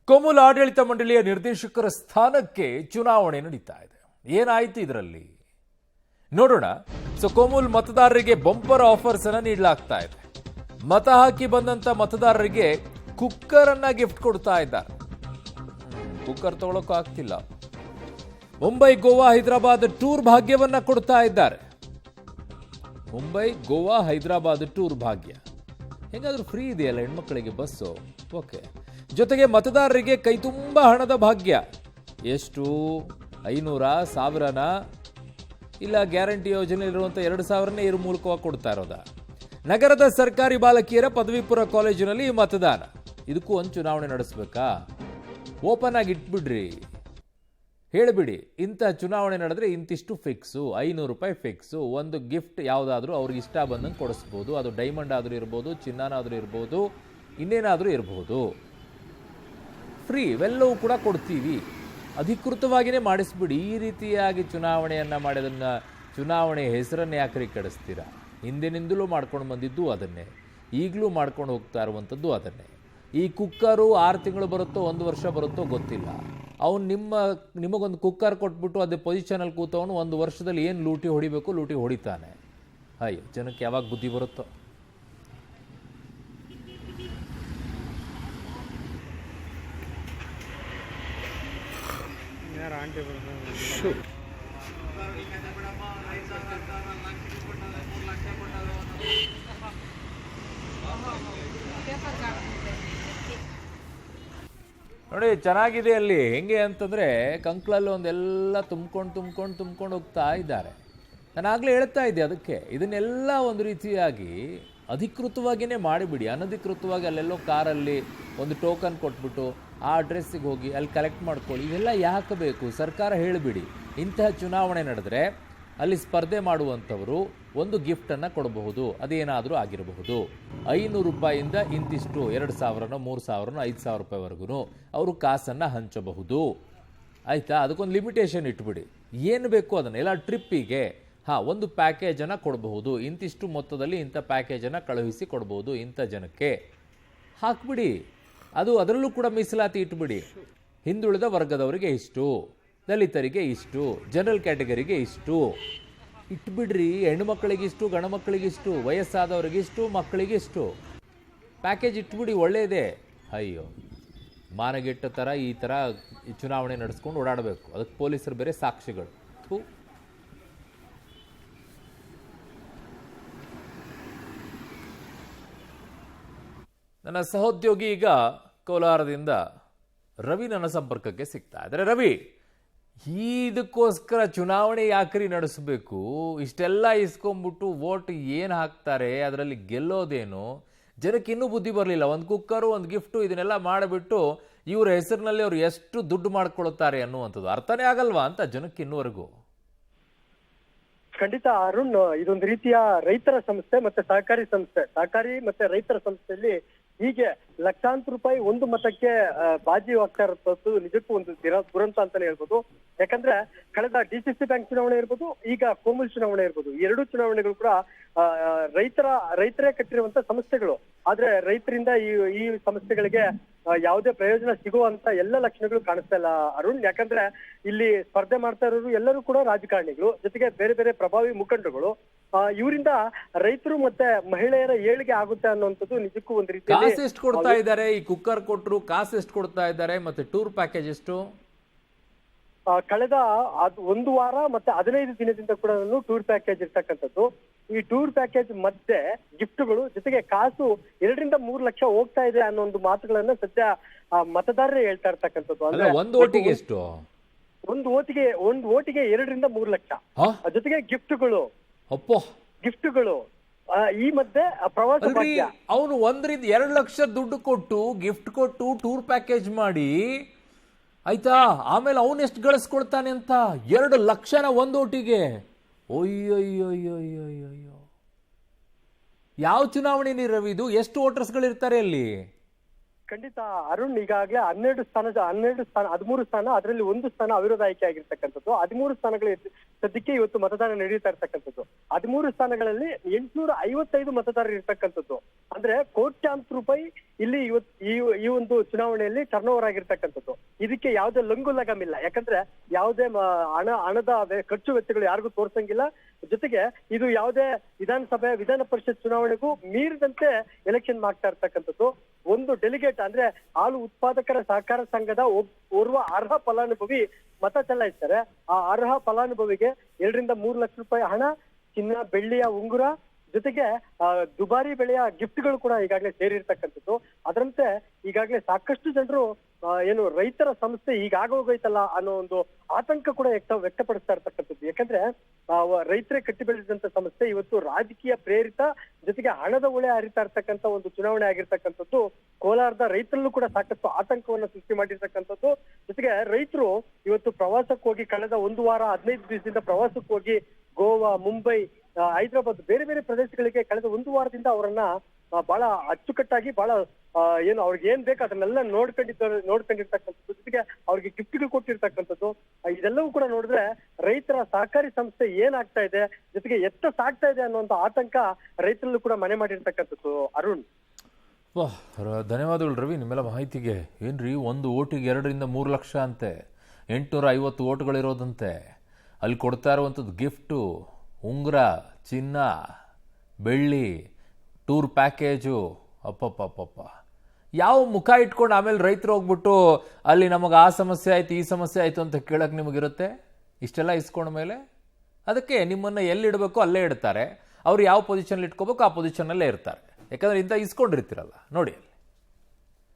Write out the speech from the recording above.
ಕೋಮುಲ್ ಆಡಳಿತ ಮಂಡಳಿಯ ನಿರ್ದೇಶಕರ ಸ್ಥಾನಕ್ಕೆ ಚುನಾವಣೆ ನಡೀತಾ ಇದೆ. ಏನಾಯ್ತು ಇದರಲ್ಲಿ ನೋಡೋಣ. ಕೋಮುಲ್ ಮತದಾರರಿಗೆ ಬಂಪರ್ ಆಫರ್ಸ್ ಅನ್ನು ನೀಡಲಾಗ್ತಾ ಇದೆ. ಮತ ಹಾಕಿ ಬಂದಂತ ಮತದಾರರಿಗೆ ಕುಕ್ಕರ್ ಅನ್ನ ಗಿಫ್ಟ್ ಕೊಡ್ತಾ ಇದ್ದಾರೆ. ಕುಕ್ಕರ್ ತಗೊಳ್ಳೋಕೆ ಆಗ್ತಿಲ್ಲ. ಮುಂಬೈ ಗೋವಾ ಹೈದರಾಬಾದ್ ಟೂರ್ ಭಾಗ್ಯವನ್ನ ಕೊಡ್ತಾ ಇದ್ದಾರೆ. ಮುಂಬೈ ಗೋವಾ ಹೈದರಾಬಾದ್ ಟೂರ್ ಭಾಗ್ಯ ಹೆಂಗಾದ್ರೂ ಫ್ರೀ ಇದೆಯಲ್ಲ ಹೆಣ್ಮಕ್ಳಿಗೆ ಬಸ್ಸು. ಓಕೆ, ಜೊತೆಗೆ ಮತದಾರರಿಗೆ ಕೈ ತುಂಬ ಹಣದ ಭಾಗ್ಯ. ಎಷ್ಟು? 500, 1000ನ? ಇಲ್ಲ ಗ್ಯಾರಂಟಿ ಯೋಜನೆ ಇರುವಂಥ 2000ನೇ ಇದ್ರ ಮೂಲಕವಾಗಿ ಕೊಡ್ತಾ ಇರೋದ? ನಗರದ ಸರ್ಕಾರಿ ಬಾಲಕಿಯರ ಪದವಿ ಪೂರ್ವ ಕಾಲೇಜಿನಲ್ಲಿ ಮತದಾನ. ಇದಕ್ಕೂ ಒಂದು ಚುನಾವಣೆ ನಡೆಸಬೇಕಾ? ಓಪನ್ ಆಗಿ ಇಟ್ಬಿಡ್ರಿ, ಹೇಳಿಬಿಡಿ ಇಂಥ ಚುನಾವಣೆ ನಡೆದ್ರೆ ಇಂತಿಷ್ಟು ಫಿಕ್ಸು, 500 ರೂಪಾಯಿ ಫಿಕ್ಸು. ಒಂದು ಗಿಫ್ಟ್ ಯಾವುದಾದ್ರೂ ಅವ್ರಿಗೆ ಇಷ್ಟ ಬಂದಂಗೆ ಕೊಡಿಸ್ಬೋದು. ಅದು ಡೈಮಂಡ್ ಆದರೂ ಇರ್ಬೋದು, ಚಿನ್ನನಾದರೂ ಇರ್ಬೋದು, ಇನ್ನೇನಾದರೂ ಇರ್ಬೋದು. ಫ್ರೀ ಇವೆಲ್ಲವೂ ಕೂಡ ಕೊಡ್ತೀವಿ. ಅಧಿಕೃತವಾಗಿಯೇ ಮಾಡಿಸ್ಬಿಡಿ. ಈ ರೀತಿಯಾಗಿ ಚುನಾವಣೆಯನ್ನು ಮಾಡೋದನ್ನು, ಚುನಾವಣೆ ಹೆಸರನ್ನು ಯಾಕ್ರಿ ಕೆಡಿಸ್ತೀರಾ? ಹಿಂದಿನಿಂದಲೂ ಮಾಡ್ಕೊಂಡು ಬಂದಿದ್ದು ಅದನ್ನೇ, ಈಗಲೂ ಮಾಡ್ಕೊಂಡು ಹೋಗ್ತಾ ಇರುವಂಥದ್ದು ಅದನ್ನೇ. ಈ ಕುಕ್ಕರು 6 ತಿಂಗಳು ಬರುತ್ತೋ 1 ವರ್ಷ ಬರುತ್ತೋ ಗೊತ್ತಿಲ್ಲ. ಅವನು ನಿಮಗೊಂದು ಕುಕ್ಕರ್ ಕೊಟ್ಬಿಟ್ಟು ಅದೇ ಪೊಸಿಷನಲ್ಲಿ ಕೂತವನು 1 ವರ್ಷದಲ್ಲಿ ಏನು ಲೂಟಿ ಹೊಡಿಬೇಕು ಲೂಟಿ ಹೊಡಿತಾನೆ. ಅಯ್ಯೋ, ಜನಕ್ಕೆ ಯಾವಾಗ ಬುದ್ಧಿ ಬರುತ್ತೋ. ನೋಡಿ ಚೆನ್ನಾಗಿದೆ ಅಲ್ಲಿ. ಹೆಂಗೆ ಅಂತಂದರೆ ಕಂಕ್ಳಲ್ಲಿ ಒಂದೆಲ್ಲ ತುಂಬ್ಕೊಂಡು ಹೋಗ್ತಾ ಇದ್ದಾರೆ. ನಾನು ಆಗಲೇ ಹೇಳ್ತಾ ಇದ್ದೆ ಅದಕ್ಕೆ. ಇದನ್ನೆಲ್ಲ ಒಂದು ರೀತಿಯಾಗಿ ಅಧಿಕೃತವಾಗಿಯೇ ಮಾಡಿಬಿಡಿ. ಅನಧಿಕೃತವಾಗಿ ಅಲ್ಲೆಲ್ಲೋ ಕಾರಲ್ಲಿ ಒಂದು ಟೋಕನ್ ಕೊಟ್ಬಿಟ್ಟು ಆ ಅಡ್ರೆಸ್ಸಿಗೆ ಹೋಗಿ ಅಲ್ಲಿ ಕಲೆಕ್ಟ್ ಮಾಡ್ಕೊಳ್ಳಿ. ಇವೆಲ್ಲ ಯಾಕೆ ಬೇಕು? ಸರ್ಕಾರ ಹೇಳಿಬಿಡಿ, ಇಂತಹ ಚುನಾವಣೆ ನಡೆದ್ರೆ ಅಲ್ಲಿ ಸ್ಪರ್ಧೆ ಮಾಡುವಂಥವರು ಒಂದು ಗಿಫ್ಟನ್ನು ಕೊಡಬಹುದು. ಅದೇನಾದರೂ ಆಗಿರಬಹುದು. 500 ರೂಪಾಯಿಂದ ಇಂತಿಷ್ಟು 2000ನೋ 3000ನೋ 5000 ರೂಪಾಯಿವರೆಗೂ ಅವರು ಕಾಸನ್ನು ಹಂಚಬಹುದು. ಆಯಿತಾ? ಅದಕ್ಕೊಂದು ಲಿಮಿಟೇಷನ್ ಇಟ್ಬಿಡಿ. ಏನು ಬೇಕು ಅದನ್ನು. ಎಲ್ಲ ಟ್ರಿಪ್ಪಿಗೆ ಒಂದು ಪ್ಯಾಕೇಜನ್ನು ಕೊಡಬಹುದು. ಇಂತಿಷ್ಟು ಮೊತ್ತದಲ್ಲಿ ಇಂಥ ಪ್ಯಾಕೇಜನ್ನು ಕಳುಹಿಸಿ ಕೊಡಬಹುದು ಇಂಥ ಜನಕ್ಕೆ. ಹಾಕ್ಬಿಡಿ. ಅದು ಅದರಲ್ಲೂ ಕೂಡ ಮೀಸಲಾತಿ ಇಟ್ಬಿಡಿ. ಹಿಂದುಳಿದ ವರ್ಗದವರಿಗೆ ಇಷ್ಟು, ದಲಿತರಿಗೆ ಇಷ್ಟು, ಜನರಲ್ ಕ್ಯಾಟಗರಿಗೆ ಇಷ್ಟು ಇಟ್ಬಿಡ್ರಿ. ಹೆಣ್ಣುಮಕ್ಕಳಿಗಿಷ್ಟು, ಗಂಡು ಮಕ್ಕಳಿಗಿಷ್ಟು, ವಯಸ್ಸಾದವರಿಗಿಷ್ಟು, ಮಕ್ಕಳಿಗಿಷ್ಟು ಪ್ಯಾಕೇಜ್ ಇಟ್ಬಿಡಿ. ಒಳ್ಳೆಯದೇ. ಅಯ್ಯೋ, ಮಾನಗೆಟ್ಟ ಥರ ಈ ಥರ ಚುನಾವಣೆ ನಡೆಸ್ಕೊಂಡು ಓಡಾಡಬೇಕು. ಅದಕ್ಕೆ ಪೊಲೀಸರು ಬೇರೆ ಸಾಕ್ಷಿಗಳು. ನನ್ನ ಸಹೋದ್ಯೋಗಿ ಈಗ ಕೋಲಾರದಿಂದ ರವಿ ನನ್ನ ಸಂಪರ್ಕಕ್ಕೆ ಸಿಗ್ತಾ ಇದ್ದಾರೆ. ರವಿ, ಇದಕ್ಕೋಸ್ಕರ ಚುನಾವಣೆ ಯಾಕ್ರಿ ನಡೆಸಬೇಕು? ಇಷ್ಟೆಲ್ಲ ಇಸ್ಕೊಂಡ್ಬಿಟ್ಟು ವೋಟ್ ಏನು ಹಾಕ್ತಾರೆ? ಅದರಲ್ಲಿ ಗೆಲ್ಲೋದೇನು? ಜನಕ್ಕೆ ಇನ್ನೂ ಬುದ್ಧಿ ಬರಲಿಲ್ಲ. ಒಂದು ಕುಕ್ಕರು, ಒಂದು ಗಿಫ್ಟು, ಇದನ್ನೆಲ್ಲ ಮಾಡಿಬಿಟ್ಟು ಇವರ ಹೆಸರಿನಲ್ಲಿ ಅವ್ರು ಎಷ್ಟು ದುಡ್ಡು ಮಾಡ್ಕೊಳ್ತಾರೆ ಅನ್ನುವಂಥದ್ದು ಅರ್ಥನೇ ಆಗಲ್ವಾ ಅಂತ ಜನಕ್ಕೆ ಇನ್ನೂವರೆಗೂ. ಖಂಡಿತ ಅರುಣ್, ಇದೊಂದು ರೀತಿಯ ರೈತರ ಸಂಸ್ಥೆ ಮತ್ತೆ ಸಹಕಾರಿ ಸಂಸ್ಥೆ, ಸಹಕಾರಿ ಮತ್ತೆ ರೈತರ ಸಂಸ್ಥೆಯಲ್ಲಿ ಹೀಗೆ ಲಕ್ಷಾಂತರ ರೂಪಾಯಿ ಒಂದು ಮತಕ್ಕೆ ಬಾಜಿ ಆಗ್ತಾ ಇರೋದು ನಿಜಕ್ಕೂ ಒಂದು ದುರಂತ ಅಂತಾನೆ ಹೇಳ್ಬೋದು. ಯಾಕಂದ್ರೆ ಕಳೆದ DCC ಬ್ಯಾಂಕ್ ಚುನಾವಣೆ ಇರ್ಬೋದು, ಈಗ ಕೋಮುಲ್ ಚುನಾವಣೆ ಇರ್ಬೋದು, 2 ಚುನಾವಣೆಗಳು ಕೂಡ ರೈತರೇ ಕಟ್ಟಿರುವಂತ ಸಂಸ್ಥೆಗಳು. ಆದ್ರೆ ರೈತರಿಂದ ಈ ಸಂಸ್ಥೆಗಳಿಗೆ ಯಾವುದೇ ಪ್ರಯೋಜನ ಸಿಗುವಂತ ಎಲ್ಲ ಲಕ್ಷಣಗಳು ಕಾಣಿಸ್ತಾ ಇಲ್ಲ ಅರುಣ್. ಯಾಕಂದ್ರೆ ಇಲ್ಲಿ ಸ್ಪರ್ಧೆ ಮಾಡ್ತಾ ಇರೋರು ಎಲ್ಲರೂ ಕೂಡ ರಾಜಕಾರಣಿಗಳು, ಜೊತೆಗೆ ಬೇರೆ ಬೇರೆ ಪ್ರಭಾವಿ ಮುಖಂಡರುಗಳು. ಇವರಿಂದ ರೈತರು ಮತ್ತೆ ಮಹಿಳೆಯರ ಏಳಿಗೆ ಆಗುತ್ತೆ ಅನ್ನುವಂಥದ್ದು ನಿಜಕ್ಕೂ ಒಂದು ರೀತಿ. ಕಾಸು ಎಷ್ಟು ಕೊಡ್ತಾ ಇದ್ದಾರೆ? ಈ ಕುಕ್ಕರ್ ಕೊಟ್ಟರು ಕಾಸು ಎಷ್ಟು ಕೊಡ್ತಾ ಇದ್ದಾರೆ? ಮತ್ತೆ ಟೂರ್ ಪ್ಯಾಕೇಜ್ ಎಷ್ಟು? ಕಳೆದ 1 ವಾರ ಮತ್ತೆ 15 ದಿನದಿಂದ ಕೂಡ ಟೂರ್ ಪ್ಯಾಕೇಜ್ ಇರ್ತಕ್ಕಂಥದ್ದು. ಈ ಟೂರ್ ಪ್ಯಾಕೇಜ್ ಮತ್ತೆ ಗಿಫ್ಟ್ಗಳು ಜೊತೆಗೆ ಕಾಸು 2 ರಿಂದ 3 ಲಕ್ಷ ಹೋಗ್ತಾ ಇದೆ ಅನ್ನೋ ಒಂದು ಮಾತುಗಳನ್ನ ಸದ್ಯ ಮತದಾರರೇ ಹೇಳ್ತಾ ಇರ್ತಕ್ಕಂಥದ್ದು. ಅಂದ್ರೆ ಒಂದು ಓಟಿಗೆ ಎಷ್ಟು? ಒಂದು ಓಟಿಗೆ 2 ರಿಂದ 3 ಲಕ್ಷ, ಜೊತೆಗೆ ಗಿಫ್ಟ್ಗಳು. ಈ ಮಧ್ಯೆ ಪ್ರವಾಸ ಭಾಗ್ಯ. ಅವನು 1 ರಿಂದ 2 ಲಕ್ಷ ದುಡ್ಡು ಕೊಟ್ಟು ಗಿಫ್ಟ್ ಕೊಟ್ಟು ಟೂರ್ ಪ್ಯಾಕೇಜ್ ಮಾಡಿ, ಆಯ್ತಾ, ಆಮೇಲೆ ಅವನು ಎಷ್ಟು ಗಳಿಸ್ಕೊಳ್ತಾನೆ ಅಂತ 2 ಲಕ್ಷನ ಒಂದು ಓಟಿಗೆ. ಅಯ್ಯಯ್ಯೋ, ಯಾವ ಚುನಾವಣೆ ರವಿ ಇದು? ಎಷ್ಟು ವೋಟರ್ಸ್ಗಳಿರ್ತಾರೆ ಅಲ್ಲಿ? ಖಂಡಿತ ಅರುಣ್, ಈಗಾಗಲೇ 13 ಸ್ಥಾನ, ಅದರಲ್ಲಿ 1 ಸ್ಥಾನ ಅವಿರೋಧ ಆಯ್ಕೆ ಆಗಿರ್ತಕ್ಕಂಥದ್ದು. 13 ಸ್ಥಾನಗಳು ಸದ್ಯಕ್ಕೆ ಇವತ್ತು ಮತದಾನ ನಡೀತಾ ಇರ್ತಕ್ಕಂಥದ್ದು. 13 ಸ್ಥಾನಗಳಲ್ಲಿ 855 ಮತದಾರರು ಇರ್ತಕ್ಕಂಥದ್ದು. ಅಂದ್ರೆ ಕೋಟ್ಯಾಂತರ ರೂಪಾಯಿ ಇಲ್ಲಿ ಇವತ್ತು ಈ ಒಂದು ಚುನಾವಣೆಯಲ್ಲಿ ಟರ್ನ್ ಓವರ್ ಆಗಿರ್ತಕ್ಕಂಥದ್ದು. ಇದಕ್ಕೆ ಯಾವುದೇ ಲಂಗು ಲಗಮಿಲ್ಲ. ಯಾಕಂದ್ರೆ ಯಾವುದೇ ಹಣದ ಖರ್ಚು ವೆಚ್ಚಗಳು ಯಾರಿಗೂ ತೋರ್ಸಂಗಿಲ್ಲ. ಜೊತೆಗೆ ಇದು ಯಾವುದೇ ವಿಧಾನ ಪರಿಷತ್ ಚುನಾವಣೆಗೂ ಮೀರಿದಂತೆ ಎಲೆಕ್ಷನ್ ಮಾಡ್ತಾ ಇರ್ತಕ್ಕಂಥದ್ದು. ಒಂದು ಡೆಲಿಗೇಟ್ ಅಂದ್ರೆ ಹಾಲು ಉತ್ಪಾದಕರ ಸಹಕಾರ ಸಂಘದ ಓರ್ವ ಅರ್ಹ ಫಲಾನುಭವಿ ಮತ ಚಲಾಯಿಸ್ತಾರೆ. ಆ ಅರ್ಹ ಫಲಾನುಭವಿಗೆ 2 ರಿಂದ 3 ಲಕ್ಷ ರೂಪಾಯಿ ಹಣ, ಚಿನ್ನ, ಬೆಳ್ಳಿಯ ಉಂಗುರ, ಜೊತೆಗೆ ದುಬಾರಿ ಬೆಲೆಯ ಗಿಫ್ಟ್ಗಳು ಕೂಡ ಈಗಾಗಲೇ ಸೇರಿರ್ತಕ್ಕಂಥದ್ದು. ಅದರಂತೆ ಈಗಾಗಲೇ ಸಾಕಷ್ಟು ಜನರು ಏನು ರೈತರ ಸಮಸ್ಯೆ ಹೀಗಾಗೋಗೈತಲ್ಲ ಅನ್ನೋ ಒಂದು ಆತಂಕ ಕೂಡ ವ್ಯಕ್ತಪಡಿಸ್ತಾ ಇರ್ತಕ್ಕಂಥದ್ದು. ಯಾಕಂದ್ರೆ ರೈತರೇ ಕಟ್ಟಿ ಬೆಳೆದಂತ ಸಮಸ್ಯೆ ಇವತ್ತು ರಾಜಕೀಯ ಪ್ರೇರಿತ, ಜೊತೆಗೆ ಹಣದ ಒಳೆ ಹರಿತಾ ಇರ್ತಕ್ಕಂಥ ಒಂದು ಚುನಾವಣೆ ಆಗಿರ್ತಕ್ಕಂಥದ್ದು. ಕೋಲಾರದ ರೈತರಲ್ಲೂ ಕೂಡ ಸಾಕಷ್ಟು ಆತಂಕವನ್ನ ಸೃಷ್ಟಿ ಮಾಡಿರ್ತಕ್ಕಂಥದ್ದು. ಜೊತೆಗೆ ರೈತರು ಇವತ್ತು ಪ್ರವಾಸಕ್ಕೆ ಹೋಗಿ ಕಳೆದ 1 ವಾರ 15 ದಿವಸದಿಂದ ಪ್ರವಾಸಕ್ಕೆ ಹೋಗಿ ಗೋವಾ, ಮುಂಬೈ, ಹೈದರಾಬಾದ್ ಬೇರೆ ಬೇರೆ ಪ್ರದೇಶಗಳಿಗೆ ಕಳೆದ 1 ವಾರದಿಂದ ಅವರನ್ನ ಬಹಳ ಅಚ್ಚುಕಟ್ಟಾಗಿ ಬಹಳ ಏನು ಅವ್ರಿಗೆ ಏನ್ ಬೇಕು ಅದನ್ನೆಲ್ಲ ನೋಡ್ಕೊಂಡಿರ್ತಕ್ಕಂಥದ್ದು. ಜೊತೆಗೆ ಅವ್ರಿಗೆ ಗಿಫ್ಟ್ಗಳು ಕೊಟ್ಟಿರ್ತಕ್ಕಂಥದ್ದು. ಇದೆಲ್ಲವೂ ಕೂಡ ನೋಡಿದ್ರೆ ರೈತರ ಸಹಕಾರಿ ಸಂಸ್ಥೆ ಏನಾಗ್ತಾ ಇದೆ, ಜೊತೆಗೆ ಎತ್ತ ಸಾಗ್ತಾ ಇದೆ ಅನ್ನುವಂತ ಆತಂಕ ರೈತರಲ್ಲೂ ಕೂಡ ಮನೆ ಮಾಡಿರ್ತಕ್ಕಂಥದ್ದು. ಅರುಣ್, ಧನ್ಯವಾದಗಳು ರವಿ ನಿಮ್ಮೆಲ್ಲ ಮಾಹಿತಿಗೆ. ಏನ್ರಿ, ಒಂದು ಓಟಿಗೆ 2 ರಿಂದ 3 ಲಕ್ಷ ಅಂತೆ, 850 ಓಟ್ಗಳಿರೋದಂತೆ. ಅಲ್ಲಿ ಕೊಡ್ತಾ ಇರುವಂಥದ್ದು ಗಿಫ್ಟು, ಉಂಗುರ, ಚಿನ್ನ, ಬೆಳ್ಳಿ, ಟೂರ್ ಪ್ಯಾಕೇಜು. ಅಪ್ಪಪ್ಪಪ್ಪಪ್ಪ, ಯಾವ ಮುಖ ಇಟ್ಕೊಂಡು ಆಮೇಲೆ ರೈತರು ಹೋಗ್ಬಿಟ್ಟು ಅಲ್ಲಿ ನಮಗೆ ಆ ಸಮಸ್ಯೆ ಆಯ್ತು, ಈ ಸಮಸ್ಯೆ ಆಯಿತು ಅಂತ ಕೇಳಕ್ಕೆ ನಿಮಗಿರುತ್ತೆ? ಇಷ್ಟೆಲ್ಲ ಇಸ್ಕೊಂಡ ಮೇಲೆ ಅದಕ್ಕೆ ನಿಮ್ಮನ್ನು ಎಲ್ಲಿಡಬೇಕು ಅಲ್ಲೇ ಇಡ್ತಾರೆ. ಅವ್ರು ಯಾವ ಪೊಸಿಷನ್ಲಿ ಇಟ್ಕೋಬೇಕು ಆ ಪೊಸಿಷನ್ನಲ್ಲೇ ಇರ್ತಾರೆ. ಯಾಕಂದರೆ ಇಂಥ ಇಸ್ಕೊಂಡಿರ್ತೀರಲ್ಲ ನೋಡಿ.